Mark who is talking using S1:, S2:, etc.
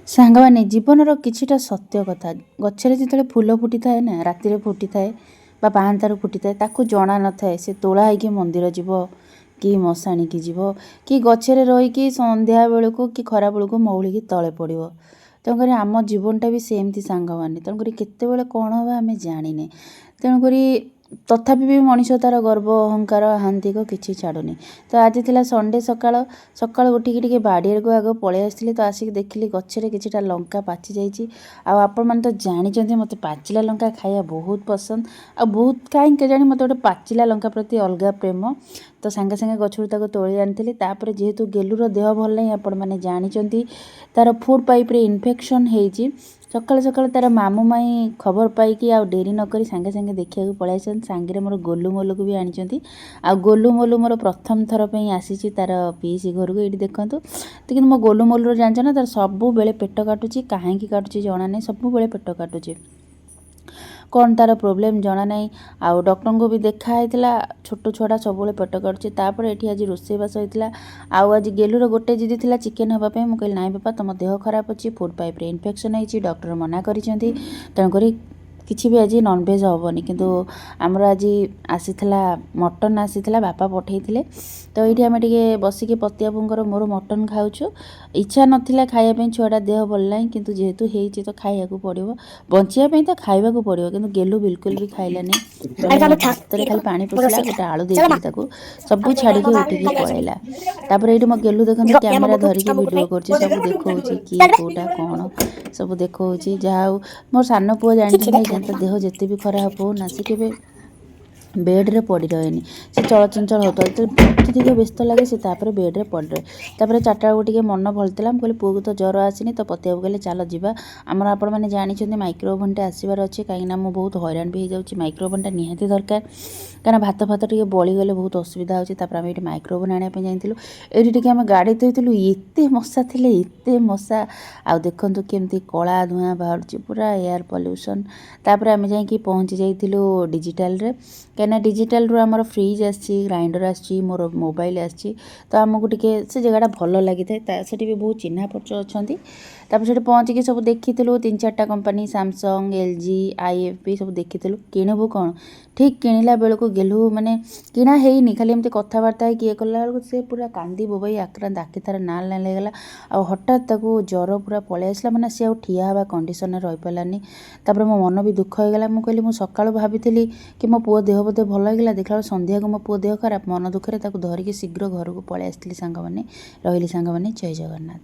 S1: ସାଙ୍ଗମାନେ ଜୀବନର କିଛିଟା ସତ୍ୟ କଥା ଗଛରେ ଯେତେବେଳେ ଫୁଲ ଫୁଟିଥାଏ ନା ରାତିରେ ଫୁଟିଥାଏ ବା ପାହାନ୍ତାରୁ ଫୁଟିଥାଏ ତାକୁ ଜଣା ନଥାଏ ସେ ତୋଳା ହେଇକି ମନ୍ଦିର ଯିବ କି ମଶାଣିକି ଯିବ କି ଗଛରେ ରହିକି ସନ୍ଧ୍ୟା ବେଳକୁ କି ଖରା ବେଳକୁ ମଉଳିକି ତଳେ ପଡ଼ିବ। ତେଣୁକରି ଆମ ଜୀବନଟା ବି ସେମିତି ସାଙ୍ଗମାନେ। ତେଣୁକରି କେତେବେଳେ କ'ଣ ହେବ ଆମେ ଜାଣିନେ। ତେଣୁକରି ତଥାପି ବି ମଣିଷ ତା'ର ଗର୍ବ ଅହଙ୍କାର ହାନ୍ତିକ କିଛି ଛାଡ଼ୁନି। ତ ଆଜି ଥିଲା ସଣ୍ଡେ ସକାଳୁ ଉଠିକି ଟିକେ ବାଡ଼ିଆଡ଼କୁ ଆଗ ପଳେଇ ଆସିଥିଲି। ତ ଆସିକି ଦେଖିଲି ଗଛରେ କିଛିଟା ଲଙ୍କା ପାଚି ଯାଇଛି। ଆଉ ଆପଣମାନେ ତ ଜାଣିଛନ୍ତି ମୋତେ ପାଚିଲା ଲଙ୍କା ଖାଇବା ବହୁତ ପସନ୍ଦ। ଆଉ ବହୁତ କାହିଁକି କେଜାଣି ମୋତେ ଗୋଟେ ପାଚିଲା ଲଙ୍କା ପ୍ରତି ଅଲଗା ପ୍ରେମ। ତ ସାଙ୍ଗେ ସାଙ୍ଗେ ଗଛରୁ ତାକୁ ତୋଳି ଆଣିଥିଲି। ତାପରେ ଯେହେତୁ ଗେଲୁର ଦେହ ଭଲ ନାହିଁ ଆପଣମାନେ ଜାଣିଛନ୍ତି, ତା'ର ଫୁଡ୍ ପାଇପ୍ରେ ଇନଫେକ୍ସନ୍ ହେଇଛି। ସକାଳୁ ସକାଳୁ ତା'ର ମାମୁଁ ମାଇଁ ଖବର ପାଇକି ଆଉ ଡେରି ନକରି ସାଙ୍ଗେ ସାଙ୍ଗେ ଦେଖିବାକୁ ପଳାଇ ଆସିଛନ୍ତି। ସାଙ୍ଗରେ ମୋର ଗୋଲୁ ମୋଲୁକୁ ବି ଆଣିଛନ୍ତି। ଆଉ ଗୋଲୁ ମୋଲୁ ମୋର ପ୍ରଥମ ଥର ପାଇଁ ଆସିଛି ତା'ର ପିଇସି ଘରକୁ। ଏଇଠି ଦେଖନ୍ତୁ। ତ କିନ୍ତୁ ମୋ ଗୋଲୁ ମୋଲୁର ଜାଣିଛ ନା ତା'ର ସବୁବେଳେ ପେଟ କାଟୁଛି। କାହିଁକି କାଟୁଛି ଜଣା ନାହିଁ, ସବୁବେଳେ ପେଟ କାଟୁଛି। କ'ଣ ତା'ର ପ୍ରୋବ୍ଲେମ୍ ଜଣା ନାହିଁ। ଆଉ ଡକ୍ଟରଙ୍କୁ ବି ଦେଖା ହେଇଥିଲା। ଛୋଟ ଛୁଆଟା ସବୁବେଳେ ପେଟ କାଟୁଛି। ତାପରେ ଏଠି ଆଜି ରୋଷେଇବାସ ହେଇଥିଲା। ଆଉ ଆଜି ଗେଲୁର ଗୋଟେ ଜିଦି ଥିଲା ଚିକେନ୍ ହେବା ପାଇଁ। ମୁଁ କହିଲି ନାଇଁ ବାପା ତୁମ ଦେହ ଖରାପ ଅଛି, ଫୁଡ୍ ପାଇପ୍ରେ ଇନଫେକ୍ସନ୍ ହେଇଛି, ଡକ୍ଟର ମନା କରିଛନ୍ତି। ତେଣୁକରି କିଛି ବି ଆଜି ନନଭେଜ୍ ହେବନି। କିନ୍ତୁ ଆମର ଆଜି ଆସିଥିଲା ମଟନ୍ ଆସିଥିଲା, ବାପା ପଠାଇଥିଲେ। ତ ଏଇଠି ଆମେ ଟିକେ ବସିକି ପତିଆବୁଙ୍କର ମୋର ମଟନ୍ ଖାଉଛୁ। ଇଚ୍ଛା ନଥିଲା ଖାଇବା ପାଇଁ, ଛୁଆଟା ଦେହ ଭଲ ନାହିଁ। କିନ୍ତୁ ଯେହେତୁ ହେଇଛି ତ ଖାଇବାକୁ ପଡ଼ିବ। ବଞ୍ଚିବା ପାଇଁ ତ ଖାଇବାକୁ ପଡ଼ିବ। କିନ୍ତୁ ଗେଲୁ ବିଲକୁଲ ବି ଖାଇଲାନି। ମାନେ ଭାତରେ ଖାଲି ପାଣି ପଶିଲା, ଗୋଟେ ଆଳୁ ଦେଇଥିଲି ତାକୁ, ସବୁ ଛାଡ଼ିକି ଉଠିକି ପଳେଇଲା। ତାପରେ ଏଇଠି ମୋ ଗେଲୁ ଦେଖନ୍ତୁ କ୍ୟାମେରା ଧରିକି ଭିଡ଼ିଓ କରୁଛି, ସବୁ ଦେଖାଉଛି କିଏ କେଉଁଟା କ'ଣ ସବୁ ଦେଖାଉଛି। ଯାହା ହଉ ମୋ ସାନ ପୁଅ ଜାଣିଛନ୍ତି ନା ତା ଦେହ ଯେତେ ବି ଖରାପ ହଉ ନା ସେ କେବେ ବେଡ଼୍ରେ ପଡ଼ି ରହେନି। ସେ ଚଳଚଞ୍ଚଳ ହେଉଥାଏ। ଯେତେବେଳେ ଟିକେ ବ୍ୟସ୍ତ ଲାଗେ ସେ ତାପରେ ବେଡ଼୍ରେ ପଡ଼ି ରହେ। ତାପରେ ଚାରିଟା ବେଳକୁ ଟିକେ ମନ ଭଲ ଥିଲା। ମୁଁ କହିଲି ପୁଅକୁ ତ ଜ୍ୱର ଆସିନି, ତ ପତିଆବୁ କହିଲେ ଚାଲ ଯିବା। ଆମର ଆପଣମାନେ ଜାଣିଛନ୍ତି ମାଇକ୍ରୋ ଓଭନ୍ଟା ଆସିବାର ଅଛି। କାହିଁକିନା ମୁଁ ବହୁତ ହଇରାଣ ବି ହେଇଯାଉଛି। ମାଇକ୍ରୋ ଓଭନ୍ଟା ନିହାତି ଦରକାର, କାରଣ ଭାତ ଟିକେ ବଳିଗଲେ ବହୁତ ଅସୁବିଧା ହେଉଛି। ତାପରେ ଆମେ ଏଇଠି ମାଇକ୍ରୋ ଓଭନ୍ ଆଣିବା ପାଇଁ ଯାଇଥିଲୁ। ଏଇଠି ଟିକେ ଆମେ ଗାଡ଼ି ଥୋଇଥିଲୁ, ଏତେ ମଶା ଥିଲେ, ଏତେ ମଶା। ଆଉ ଦେଖନ୍ତୁ କେମିତି କଳା ଧୂଆଁ ବାହାରୁଛି, ପୁରା ଏୟାର ପଲ୍ୟୁସନ୍। ତାପରେ ଆମେ ଯାଇକି ପହଞ୍ଚି ଯାଇଥିଲୁ ଡିଜିଟାଲରେ। କାହିଁକିନା ଡିଜିଟାଲରୁ ଆମର ଫ୍ରିଜ୍ ଆସିଛି, ଗ୍ରାଇଣ୍ଡର ଆସିଛି, ମୋର ମୋବାଇଲ୍ ଆସିଛି। ତ ଆମକୁ ଟିକେ ସେ ଜାଗାଟା ଭଲ ଲାଗିଥାଏ। ସେଠି ବି ବହୁତ ଚିହ୍ନା ପରିଚୟ ଅଛନ୍ତି। ତାପରେ ସେଠି ପହଞ୍ଚିକି ସବୁ ଦେଖିଥିଲୁ 3-4ଟା କମ୍ପାନୀ, ସାମସଙ୍ଗ, LG, IFB ସବୁ ଦେଖିଥିଲୁ। କିଣିବୁ କ'ଣ, ଠିକ୍ କିଣିଲା ବେଳକୁ ଗେଲୁ ମାନେ କିଣା ହେଇନି, ଖାଲି ଏମିତି କଥାବାର୍ତ୍ତା ହେଇକି ଇଏ କଲା ବେଳକୁ ସେ ପୁରା କାନ୍ଦି ବୋବାଇ ଆକ୍ରାନ୍ତ, ଆଖି ତାର ନାଲ ନାଲ ହେଇଗଲା। ଆଉ ହଠାତ୍ ତାକୁ ଜ୍ୱର ପୁରା ପଳେଇ ଆସିଲା, ମାନେ ସେ ଆଉ ଠିଆ ହେବା କଣ୍ଡିସନରେ ରହିପାରିଲାନି। ତାପରେ ମୋ ମନ ବି ଦୁଃଖ ହେଇଗଲା। ମୁଁ କହିଲି ମୁଁ ସକାଳୁ ଭାବିଥିଲି କି ମୋ ପୁଅ ଦେହ ବୋଧେ ଭଲ ହେଇଗଲା, ଦେଖିଲା ବେଳକୁ ସନ୍ଧ୍ୟାକୁ ମୋ ପୁଅ ଦେହ ଖରାପ। ମନ ଦୁଃଖରେ ତାକୁ ଧରିକି ଶୀଘ୍ର ଘରକୁ ପଳେଇ ଆସିଥିଲି ସାଙ୍ଗମାନେ। ରହିଲି ସାଙ୍ଗମାନେ, ଜୟ ଜଗନ୍ନାଥ।